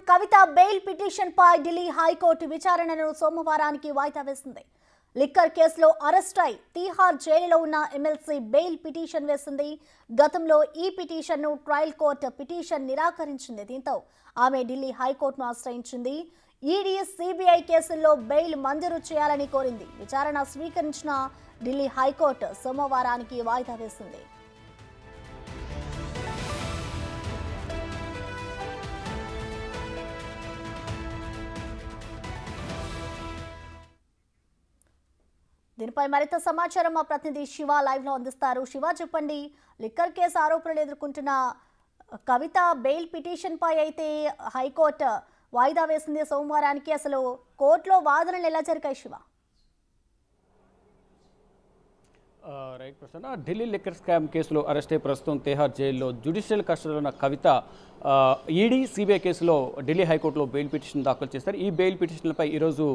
కవిత bail పిటిషన్పై Delhi high court విచారణను సోమవారానికి వాయిదా వేసింది. లిక్కర్ కేసులో అరెస్ట్ అయి తీహార్ జైలులో ఉన్న ఎమ్మెల్సీ బెయిల్ పిటిషన్ వేసింది. గతంలో ఈ పిటిషన్ను ట్రయల్ కోర్టు పిటిషన్ నిరాకరించింది. దీంతో ఆమె ఢిల్లీ హైకోర్టును ఆశ్రయించింది. ఈడీ, సిబిఐ కేసుల్లో బెయిల్ మంజూరు చేయాలని కోరింది. విచారణ స్వీకరించిన ఢిల్లీ హైకోర్టు సోమవారానికి వాయిదా వేసింది. దీనిపై మరింత సమాచారం మా ప్రతినిధి శివ లైవ్ లో అందిస్తారు. శివ, చెప్పండి, లిక్కర్ కేసు ఆరోపణలు ఎదుర్కొంటున్న కవిత బెయిల్ పిటిషన్ పై అయితే హైకోర్టు వాయిదా వేసింది సోమవారానికి. అసలు కోర్టులో వాదనలు ఎలా జరిగాయి Shiva? Right Prasanna, Delhi liquor scam కేసులో అరెస్ట్ అయి ప్రస్తుతం తిహార్ జైల్లో జ్యుడిషియల్ కస్టడీలో ఉన్న కవిత ఈడీ, సిబిఐ కేసులో ఢిల్లీ హైకోర్టులో బెయిల్ పిటిషన్ దాఖలు చేశారు. ఈ బెయిల్ పిటిషన్లపై ఈరోజు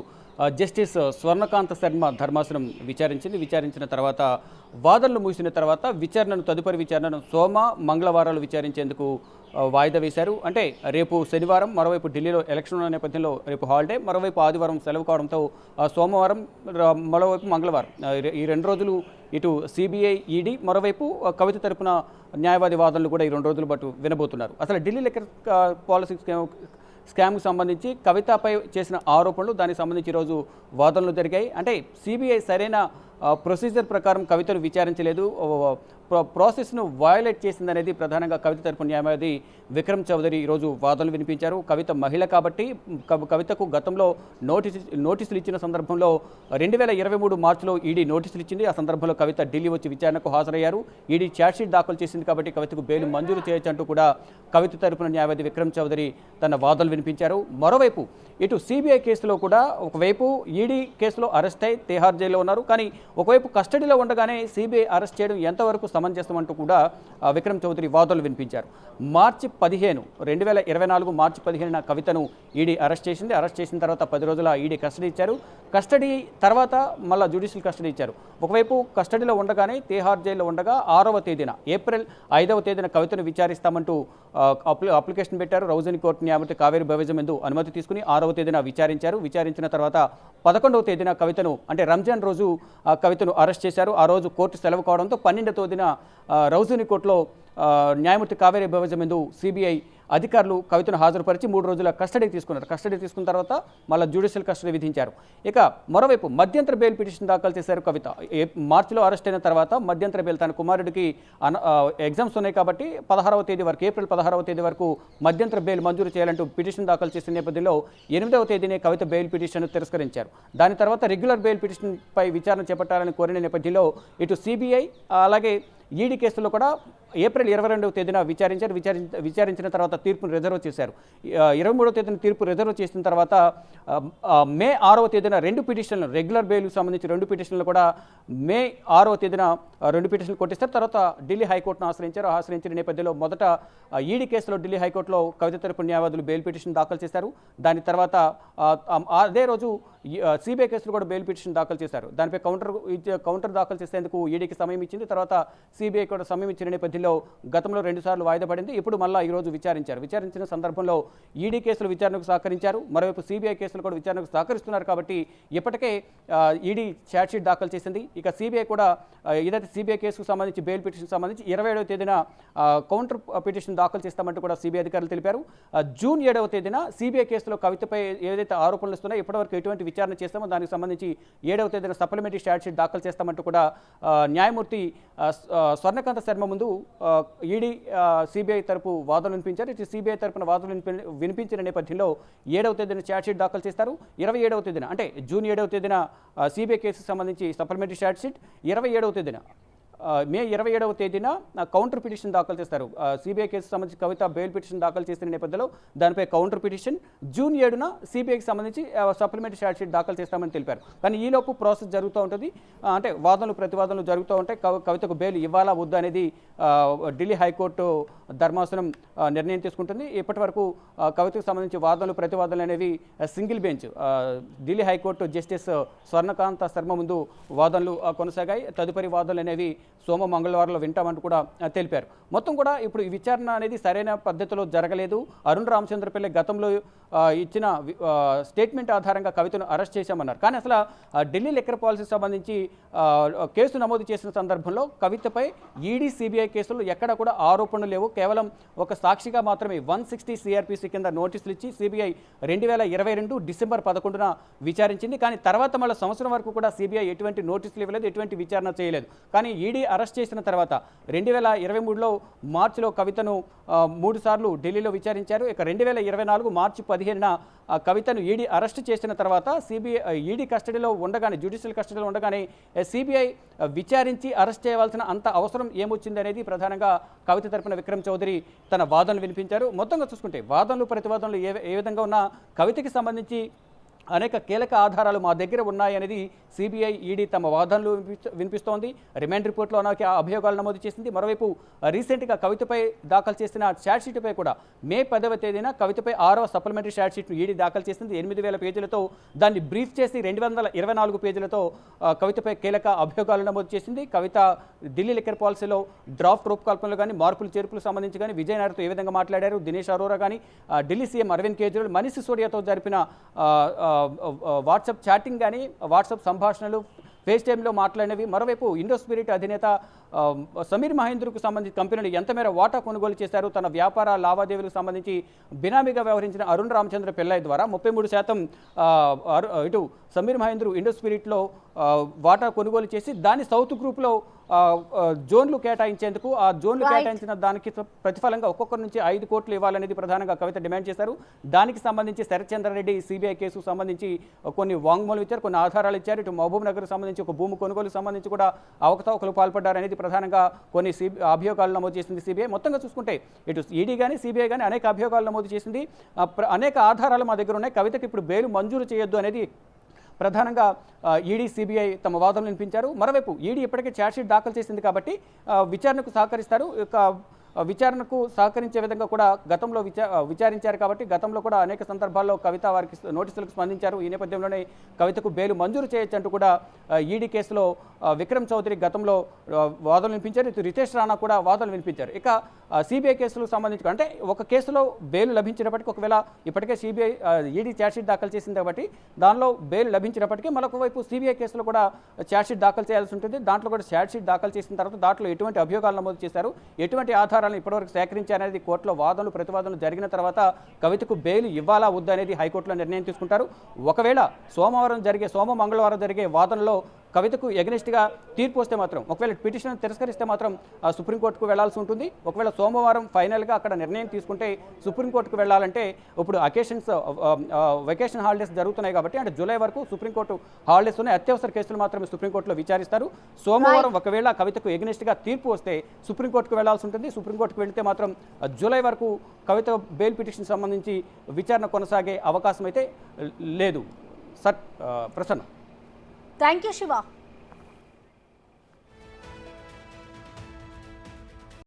జస్టిస్ స్వర్ణకాంత శర్మ ధర్మాసనం విచారించిన తర్వాత వాదనలు ముగిసిన తర్వాత తదుపరి విచారణను సోమ, మంగళవారాలు విచారించేందుకు వాయిదా వేశారు. అంటే రేపు శనివారం, మరోవైపు ఢిల్లీలో ఎలక్షన్ ఉన్న నేపథ్యంలో రేపు హాలిడే, మరోవైపు ఆదివారం సెలవు కావడంతో సోమవారం, మరోవైపు మంగళవారం, ఈ 2 రోజులు ఇటు సిబిఐ, ఈడీ, మరోవైపు కవిత తరపున న్యాయవాది వాదనలు కూడా ఈ 2 రోజుల పాటు వినబోతున్నారు. అసలు ఢిల్లీ లిక్కర్ పాలసీ స్కామ్కు సంబంధించి కవితపై చేసిన ఆరోపణలు, దానికి సంబంధించి ఈరోజు వాదనలు జరిగాయి. అంటే సిబిఐ సరైన ప్రొసీజర్ ప్రకారం కవితను విచారించలేదు, ప్రాసెస్ను వయోలేట్ చేసిందనేది ప్రధానంగా కవిత తరపు న్యాయవాది విక్రమ్ చౌదరి ఈరోజు వాదనలు వినిపించారు. కవిత మహిళ కాబట్టి కవితకు గతంలో నోటీసులు ఇచ్చిన సందర్భంలో 2023 మార్చిలో ఈడీ నోటీసులు ఇచ్చింది. ఆ సందర్భంలో కవిత ఢిల్లీ వచ్చి విచారణకు హాజరయ్యారు. ఈడీ ఛార్జ్షీట్ దాఖలు చేసింది కాబట్టి కవితకు బెయిల్ మంజూరు చేయొచ్చంటూ కూడా కవిత తరపున న్యాయవాది విక్రమ్ చౌదరి తన వాదనలు వినిపించారు. మరోవైపు ఇటు సిబిఐ కేసులో కూడా ఒకవైపు ఈడీ కేసులో అరెస్ట్ అయి తిహార్ జైల్లో ఉన్నారు, కానీ ఒకవైపు కస్టడీలో ఉండగానే సిబిఐ అరెస్ట్ చేయడం ఎంతవరకు సమంజసమంటూ కూడా విక్రమ్ చౌదరి వాదనలు వినిపించారు. మార్చి 15, 2024 మార్చి 15న కవితను ఈడీ అరెస్ట్ చేసింది. అరెస్ట్ చేసిన తర్వాత 10 రోజుల ఈడీ కస్టడీ ఇచ్చారు. కస్టడీ తర్వాత మళ్ళీ జ్యుడిషియల్ కస్టడీ ఇచ్చారు. ఒకవైపు కస్టడీలో ఉండగానే తిహార్ జైల్లో ఉండగా 6వ తేదీన ఏప్రిల్ 5వ తేదీన కవితను విచారిస్తామంటూ అప్లికేషన్ పెట్టారు. రౌజని కోర్టు న్యాయమూర్తి కావేరి బవేజమెందు అనుమతి తీసుకుని 6వ తేదీన విచారించారు. విచారించిన తర్వాత 11వ తేదీన కవితను, అంటే రంజాన్ రోజు కవితను అరెస్ట్ చేశారు. ఆ రోజు కోర్టు సెలవు కావడంతో 12వ తేదీన రౌజని కోర్టులో న్యాయమూర్తి కావేరి బవేజమెందు సిబిఐ అధికారులు కవితను హాజరుపరిచి 3 రోజుల కస్టడీకి తీసుకున్నారు. కస్టడీ తీసుకున్న తర్వాత మళ్ళీ జ్యుడిషియల్ కస్టడీ విధించారు. ఇక మరోవైపు మధ్యంతర బెయిల్ పిటిషన్ దాఖలు చేశారు కవిత. మార్చిలో అరెస్ట్ అయిన తర్వాత మధ్యంతర బెయిల్, తన కుమారుడికి ఎగ్జామ్స్ ఉన్నాయి కాబట్టి 16వ తేదీ వరకు, ఏప్రిల్ 16వ తేదీ వరకు మధ్యంతర బెయిల్ మంజూరు చేయాలంటూ పిటిషన్ దాఖలు చేసిన నేపథ్యంలో 8వ తేదీనే కవిత బెయిల్ పిటిషన్ తిరస్కరించారు. దాని తర్వాత రెగ్యులర్ బెయిల్ పిటిషన్పై విచారణ చేపట్టాలని కోరిన నేపథ్యంలో ఇటు సిబిఐ అలాగే ఈడీ కేసులో కూడా ఏప్రిల్ 22వ తేదీన విచారించిన తర్వాత తీర్పును రిజర్వ్ చేశారు. 23వ తేదీన తీర్పు రిజర్వ్ చేసిన తర్వాత మే 6వ తేదీన 2 పిటిషన్లు, రెగ్యులర్ బెయిల్కి సంబంధించి 2 పిటిషన్లు కూడా మే 6వ తేదీన 2 పిటిషన్లు కొట్టేస్తారు. తర్వాత ఢిల్లీ హైకోర్టును ఆశ్రయించిన నేపథ్యంలో మొదట ఈడీ కేసులో ఢిల్లీ హైకోర్టులో కవిత తరపు న్యాయవాదులు బెయిల్ పిటిషన్ దాఖలు చేశారు. దాని తర్వాత అదే రోజు సిబిఐ కేసులో కూడా బెయిల్ పిటిషన్ దాఖలు చేశారు. దానిపై కౌంటర్ దాఖలు చేసేందుకు ఈడీకి సమయం ఇచ్చింది. తర్వాత సిబిఐ కూడా సమయం ఇచ్చిన నేపథ్యంలో గతంలో 2 సార్లు వాయిదా పడింది. ఇప్పుడు మళ్ళీ ఈరోజు విచారించిన సందర్భంలో ఈడీ కేసులు విచారణకు సహకరించారు, మరోవైపు సిబిఐ కేసులు కూడా విచారణకు సహకరిస్తున్నారు. కాబట్టి ఇప్పటికే ఈడీ ఛార్జ్షీట్ దాఖలు చేసింది. ఇక సిబిఐ కూడా ఏదైతే సిబిఐ కేసుకు సంబంధించి బెయిల్ పిటిషన్ సంబంధించి 27వ తేదీన కౌంటర్ పిటిషన్ దాఖలు చేస్తామంటూ కూడా సిబిఐ అధికారులు తెలిపారు. జూన్ 7వ తేదీన సిబిఐ కేసులో కవితపై ఏదైతే ఆరోపణలు వస్తున్నాయో ఇప్పటివరకు ఎటువంటి విచారణ చేస్తామో దానికి సంబంధించి 7వ తేదీన సప్లిమెంటరీ ఛార్జ్షీట్ దాఖలు చేస్తామంటూ కూడా న్యాయమూర్తి స్వర్ణకాంత శర్మ ముందు ఈడీ, సిబిఐ తరపు వాదనలు వినిపించారు. ఇటు సిబిఐ తరపున వాదనలు వినిపించిన నేపథ్యంలో 7వ తేదీన ఛార్జ్షీట్ దాఖలు చేస్తారు. 27వ తేదీన, అంటే జూన్ 7వ తేదీన సిబిఐ కేసుకు సంబంధించి సప్లిమెంటరీ ఛార్జ్షీట్, 27వ తేదీన మే 27వ తేదీన కౌంటర్ పిటిషన్ దాఖలు చేస్తారు. సిబిఐ కేసుకు సంబంధించి కవిత బెయిల్ పిటిషన్ దాఖలు చేసిన నేపథ్యంలో దానిపై కౌంటర్ పిటిషన్, జూన్ 7న సిబిఐకి సంబంధించి సప్లిమెంటరీ ఛార్జ్షీట్ దాఖలు చేస్తామని తెలిపారు. కానీ ఈలోపు ప్రాసెస్ జరుగుతూ ఉంటుంది, అంటే వాదనలు ప్రతివాదనలు జరుగుతూ ఉంటాయి. కవితకు బెయిల్ ఇవ్వాలా వద్దా అనేది ఢిల్లీ హైకోర్టు ధర్మాసనం నిర్ణయం తీసుకుంటుంది. ఇప్పటి వరకు కవితకు సంబంధించి వాదనలు ప్రతివాదనలు అనేవి single bench Delhi high court justice Swarnakanta Sharma ముందు వాదనలు కొనసాగాయి. తదుపరి వాదనలు అనేవి సోమ మంగళవారంలో వింటామంటూ కూడా తెలిపారు. మొత్తం కూడా ఇప్పుడు ఈ విచారణ అనేది సరైన పద్ధతిలో జరగలేదు. అరుణ్ రామచంద్రపల్లి గతంలో ఇచ్చిన స్టేట్మెంట్ ఆధారంగా కవితను అరెస్ట్ చేశామన్నారు. కానీ అసలు ఢిల్లీ లిక్కర్ పాలసీకి సంబంధించి కేసు నమోదు చేసిన సందర్భంలో కవితపై ఈడీ సిబిఐ కేసులు ఎక్కడ కూడా ఆరోపణలు లేవు. కేవలం ఒక సాక్షిగా మాత్రమే 160 సిఆర్పిసి కింద నోటీసులు ఇచ్చి సిబిఐ 2022 డిసెంబర్ 11న విచారించింది. కానీ తర్వాత మళ్ళీ సంవత్సరం వరకు కూడా సిబిఐ ఎటువంటి నోటీసులు ఇవ్వలేదు, ఎటువంటి విచారణ చేయలేదు. కానీ ఈడీ అరెస్ట్ చేసిన తర్వాత 2023లో మార్చిలో కవితను 3 సార్లు ఢిల్లీలో విచారించారు. ఇక 2024 మార్చి 15న కవితను ఈడీ అరెస్ట్ చేసిన తర్వాత ఈడీ కస్టడీలో ఉండగానే, జ్యుడిషియల్ కస్టడీలో ఉండగానే సిబిఐ విచారించి అరెస్ట్ చేయవలసిన అంత అవసరం ఏమొచ్చింది అనేది ప్రధానంగా కవిత తరపున విక్రమ్ చౌదరి తన వాదనలు వినిపించారు. మొత్తంగా చూసుకుంటే వాదనలు ప్రతివాదనలు ఏ విధంగా ఉన్నా కవితకి సంబంధించి అనేక కీలక ఆధారాలు మా దగ్గర ఉన్నాయనేది సిబిఐ ఈడీ తమ వాదనలు వినిపిస్తోంది. రిమాండ్ రిపోర్ట్లో అనేక అభియోగాలు నమోదు చేసింది. మరోవైపు రీసెంట్గా కవితపై దాఖలు చేసిన ఛార్జ్షీట్పై కూడా మే 10వ తేదీన కవితపై 6వ సప్లిమెంటరీ ఛార్జ్షీట్ను ఈడీ దాఖలు చేసింది. 8000 పేజీలతో దాన్ని బ్రీఫ్ చేసి 224 పేజీలతో కవితపై కీలక అభియోగాలు నమోదు చేసింది. కవిత ఢిల్లీ లిక్కర్ పాలసీలో డ్రాఫ్ట్ రూపకల్పనలు కానీ, మార్పులు చేర్పులకు సంబంధించి కానీ విజయనాథ్తో ఏ విధంగా మాట్లాడారు, దినేష్ అరోరా కానీ, ఢిల్లీ సీఎం అరవింద్ కేజ్రీవాల్, మనీష్ సిసోడియాతో జరిపిన వాట్సాప్ చాటింగ్ కానీ, వాట్సాప్ సంభాషణలు, ఫేస్ టైంలో మాట్లాడినవి, మరోవైపు ఇండోస్పిరిట్ అధినేత సమీర్ మహేంద్రకు సంబంధించి కంపెనీలు ఎంత మేర వాటా కొనుగోలు చేశారు, తన వ్యాపార లావాదేవీలకు సంబంధించి బినామీగా వ్యవహరించిన అరుణ్ రామచంద్ర పిల్లై ద్వారా 33% ఇటు సమీర్ మహేంద్రు ఇండోస్పిరిట్లో వాటా కొనుగోలు చేసి దాన్ని సౌత్ గ్రూప్లో జోన్లు కేటాయించేందుకు, ఆ జోన్లు కేటాయించిన దానికి ప్రతిఫలంగా ఒక్కొక్కరి నుంచి 5 కోట్లు ఇవ్వాలనేది ప్రధానంగా కవిత డిమాండ్ చేశారు. దానికి సంబంధించి శరత్చంద్రారెడ్డి సిబిఐ కేసుకు సంబంధించి కొన్ని వాంగ్మూలం ఇచ్చారు, కొన్ని ఆధారాలు ఇచ్చారు. ఇటు మహబూబ్ నగర్కు సంబంధించి ఒక భూమి కొనుగోలుకు సంబంధించి కూడా అవకతవకలు పాల్పడ్డారనేది ప్రధానంగా కొన్ని అభియోగాలు నమోదు చేసింది సిబిఐ. మొత్తంగా చూసుకుంటే ఇటు ఈడీ కానీ సిబిఐ కానీ అనేక అభియోగాలు నమోదు చేసింది. అనేక ఆధారాలు మా దగ్గర ఉన్నాయి. కవితకి ఇప్పుడు బెయిల్ మంజూరు చేయొద్దు అనేది ప్రధానంగా ఈడీ సిబిఐ తమ వాదనలు వినిపించారు. మరోవైపు ఈడీ ఇప్పటికే ఛార్జ్షీట్ దాఖలు చేసింది కాబట్టి విచారణకు సహకరిస్తారు. విచారణకు సహకరించే విధంగా కూడా గతంలో విచారించారు కాబట్టి గతంలో కూడా అనేక సందర్భాల్లో కవిత వారికి నోటీసులకు స్పందించారు. ఈ నేపథ్యంలోనే కవితకు బెయిల్ మంజూరు చేయొచ్చు అంటూ కూడా ఈడీ కేసులో విక్రమ్ చౌదరి గతంలో వాదనలు వినిపించారు. ఇటు రితేష్ రాణా కూడా వాదనలు వినిపించారు. ఇక సిబిఐ కేసులకు సంబంధించి అంటే ఒక కేసులో బెయిల్ లభించినప్పటికీ, ఒకవేళ ఇప్పటికే సిబిఐ ఈడీ ఛార్జ్షీట్ దాఖలు చేసింది కాబట్టి దానిలో బెయిల్ లభించినప్పటికీ మరొక వైపు సిబిఐ కేసులో కూడా ఛార్జ్షీట్ దాఖలు చేయాల్సి ఉంటుంది. దాంట్లో కూడా ఛార్జ్షీట్ దాఖలు చేసిన తర్వాత దాంట్లో ఎటువంటి అభియోగాలు నమోదు చేశారు, ఎటువంటి ఆధారాలను ఇప్పటివరకు సేకరించారనేది కోర్టులో వాదనలు ప్రతివాదనలు జరిగిన తర్వాత కవితకు బెయిల్ ఇవ్వాలా వద్దా అనేది హైకోర్టులో నిర్ణయం తీసుకుంటారు. ఒకవేళ సోమ మంగళవారం జరిగే వాదనలో కవితకు ఎగనెస్ట్గా తీర్పు వస్తే మాత్రం, ఒకవేళ పిటిషన్ తిరస్కరిస్తే మాత్రం సుప్రీంకోర్టుకు వెళ్లాల్సి ఉంటుంది. ఒకవేళ సోమవారం ఫైనల్గా అక్కడ నిర్ణయం తీసుకుంటే సుప్రీంకోర్టుకు వెళ్ళాలంటే ఇప్పుడు వెకేషన్ హాలిడేస్ జరుగుతున్నాయి కాబట్టి అంటే జూలై వరకు సుప్రీంకోర్టు హాలిడేస్ ఉన్నాయి. అత్యవసర కేసులు మాత్రమే సుప్రీంకోర్టులో విచారిస్తారు. సోమవారం ఒకవేళ కవితకు ఎగనెస్ట్గా తీర్పు వస్తే సుప్రీంకోర్టుకు వెళ్లాల్సి ఉంటుంది. సుప్రీంకోర్టుకు వెళితే మాత్రం జూలై వరకు కవిత బెయిల్ పిటిషన్ సంబంధించి విచారణ కొనసాగే అవకాశం అయితే లేదు. ప్రసన్న. Thank you Shiva.